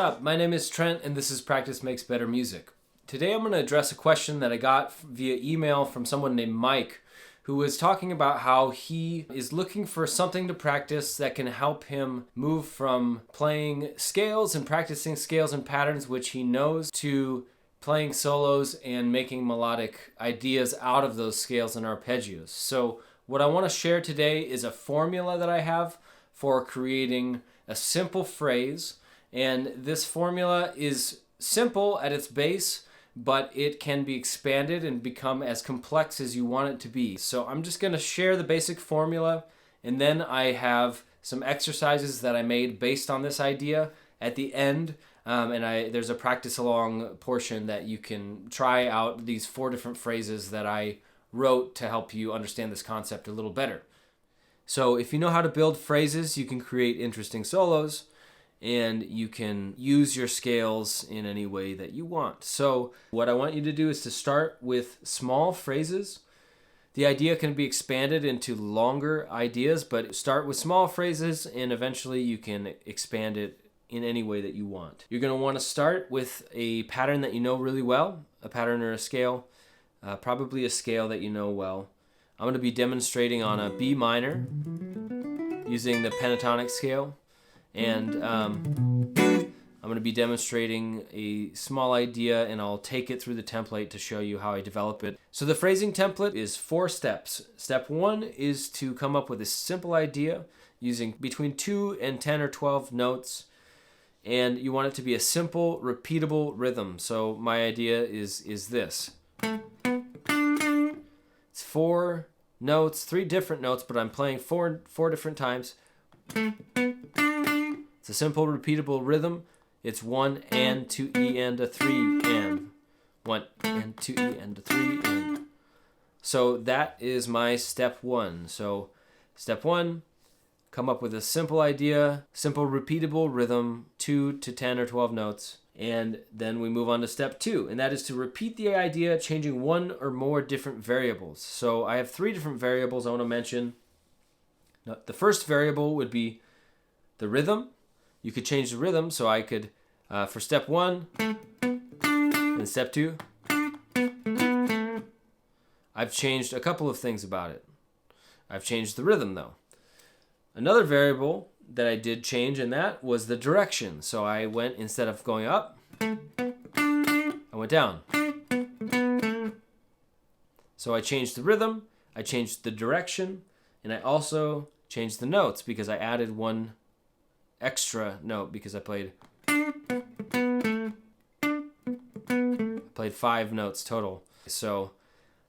up? My name is Trent and this is Practice Makes Better Music. Today I'm going to address a question that I got via email from someone named Mike, who was talking about how he is looking for something to practice that can help him move from playing scales and practicing scales and patterns which he knows to playing solos and making melodic ideas out of those scales and arpeggios. So what I want to share today is a formula that I have for creating a simple phrase, and this formula is simple at its base, but it can be expanded and become as complex as you want it to be. So I'm just going to share the basic formula, and then I have some exercises that I made based on this idea at the end, and there's a practice along portion that you can try out these 4 different phrases that I wrote to help you understand this concept a little better. So if you know how to build phrases, you can create interesting solos, and you can use your scales in any way that you want. So what I want you to do is to start with small phrases. The idea can be expanded into longer ideas, but start with small phrases and eventually you can expand it in any way that you want. You're going to want to start with a pattern that you know really well, a pattern or a scale, probably a scale that you know well. I'm going to be demonstrating on a B minor using the pentatonic scale. And I'm going to be demonstrating a small idea, and I'll take it through the template to show you how I develop it. So the phrasing template is 4 steps. Step 1 is to come up with a simple idea using between 2 and 10 or 12 notes, and you want it to be a simple, repeatable rhythm. So my idea is this. It's 4 notes, 3 different notes, but I'm playing 4 different times. It's a simple, repeatable rhythm. It's 1 and 2 E and a 3 and 1 and 2 E and a 3 and. So that is my step 1. So step 1, come up with a simple idea, simple, repeatable rhythm, 2 to 10 or 12 notes. And then we move on to step 2, and that is to repeat the idea, changing 1 or more different variables. So I have 3 different variables I want to mention. Now, the first variable would be the rhythm. You could change the rhythm, so I could, for step 1 and step 2, I've changed a couple of things about it. I've changed the rhythm, though. Another variable that I did change in that was the direction. So I went, instead of going up, I went down. So I changed the rhythm, I changed the direction, and I also changed the notes because I added 1 extra note because I played 5 notes total. So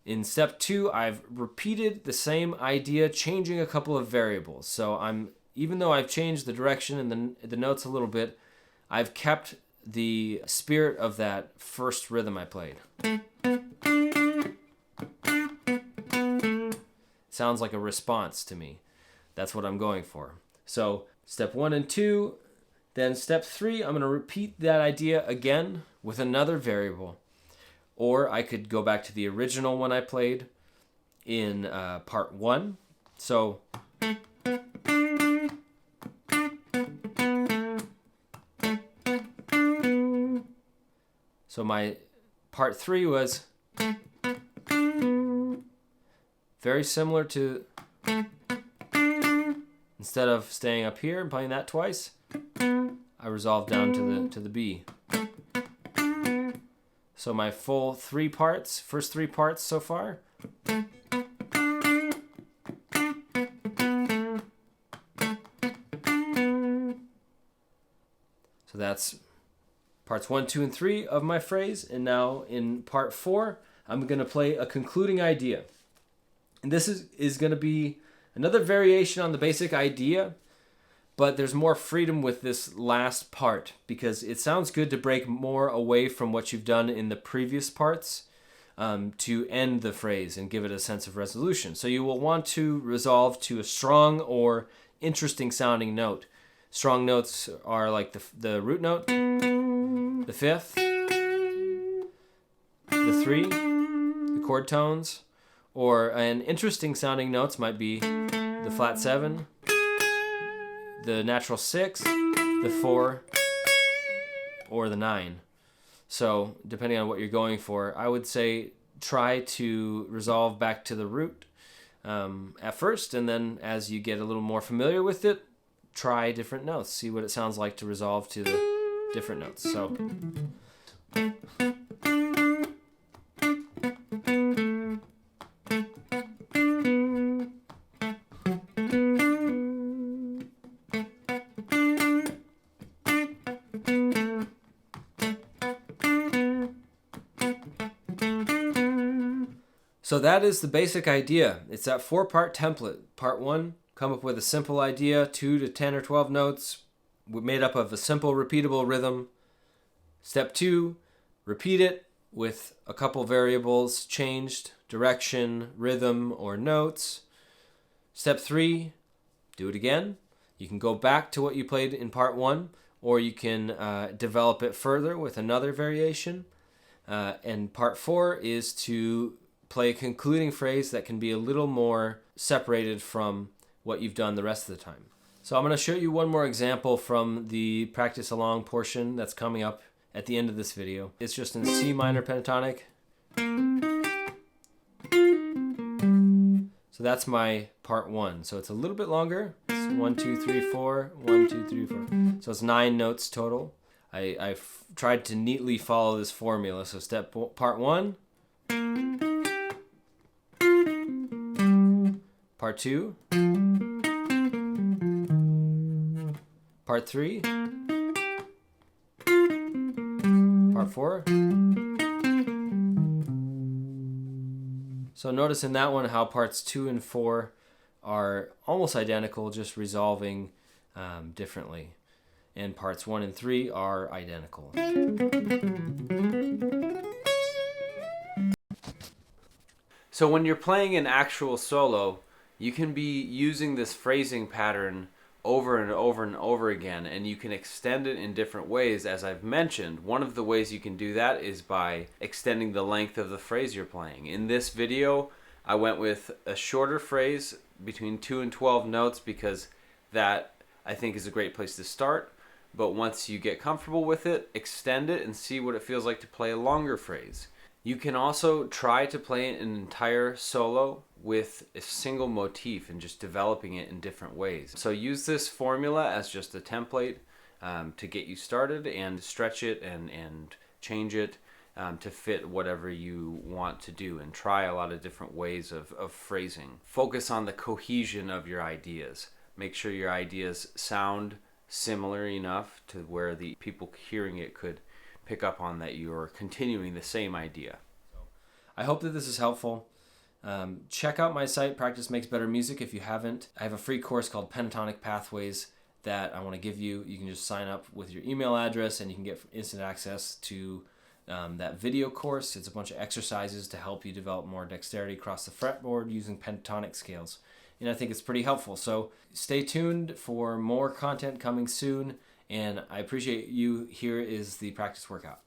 in step 2, I've repeated the same idea, changing a couple of variables. So even though I've changed the direction and the notes a little bit, I've kept the spirit of that first rhythm I played. Sounds like a response to me. That's what I'm going for. So step 1 and 2, then step 3, I'm going to repeat that idea again with another variable. Or I could go back to the original one I played in part 1. So my part 3 was very similar to, instead of staying up here and playing that twice, I resolved down to the B. So my full 3 parts, first 3 parts so far. So that's parts 1, 2, and 3 of my phrase. And now in part 4, I'm going to play a concluding idea. And this is going to be another variation on the basic idea, but there's more freedom with this last part because it sounds good to break more away from what you've done in the previous parts to end the phrase and give it a sense of resolution. So you will want to resolve to a strong or interesting sounding note. Strong notes are like the root note, the 5th, the 3, the chord tones, or an interesting sounding notes might be the flat 7, the natural 6, the 4, or the 9. So depending on what you're going for, I would say try to resolve back to the root at first, and then as you get a little more familiar with it, try different notes. See what it sounds like to resolve to the different notes. So. So that is the basic idea. It's that 4-part template. Part 1, come up with a simple idea, 2 to 10 or 12 notes, made up of a simple repeatable rhythm. Step 2, repeat it with a couple variables changed, direction, rhythm, or notes. Step 3, do it again. You can go back to what you played in part 1, or you can develop it further with another variation. And part 4 is to play a concluding phrase that can be a little more separated from what you've done the rest of the time. So I'm going to show you one more example from the practice along portion that's coming up at the end of this video. It's just in C minor pentatonic. So that's my part 1. So it's a little bit longer. It's 1, 2, 3, 4, 1, 2, 3, 4. So it's 9 notes total. I've tried to neatly follow this formula. So part 1. Part 2, part 3, part 4. So notice in that one how parts 2 and 4 are almost identical, just resolving differently. And parts 1 and 3 are identical. So when you're playing an actual solo, you can be using this phrasing pattern over and over and over again, and you can extend it in different ways. As I've mentioned, one of the ways you can do that is by extending the length of the phrase you're playing. In this video, I went with a shorter phrase between 2 and 12 notes because that, I think, is a great place to start. But once you get comfortable with it, extend it and see what it feels like to play a longer phrase. You can also try to play an entire solo with a single motif and just developing it in different ways. So use this formula as just a template to get you started, and stretch it and change it to fit whatever you want to do, and try a lot of different ways of phrasing. Focus on the cohesion of your ideas. Make sure your ideas sound similar enough to where the people hearing it could pick up on that you're continuing the same idea. I hope that this is helpful. Check out my site, Practice Makes Better Music, if you haven't. I have a free course called Pentatonic Pathways that I want to give you. You can just sign up with your email address and you can get instant access to that video course. It's a bunch of exercises to help you develop more dexterity across the fretboard using pentatonic scales. And I think it's pretty helpful. So stay tuned for more content coming soon. And I appreciate you. Here is the practice workout.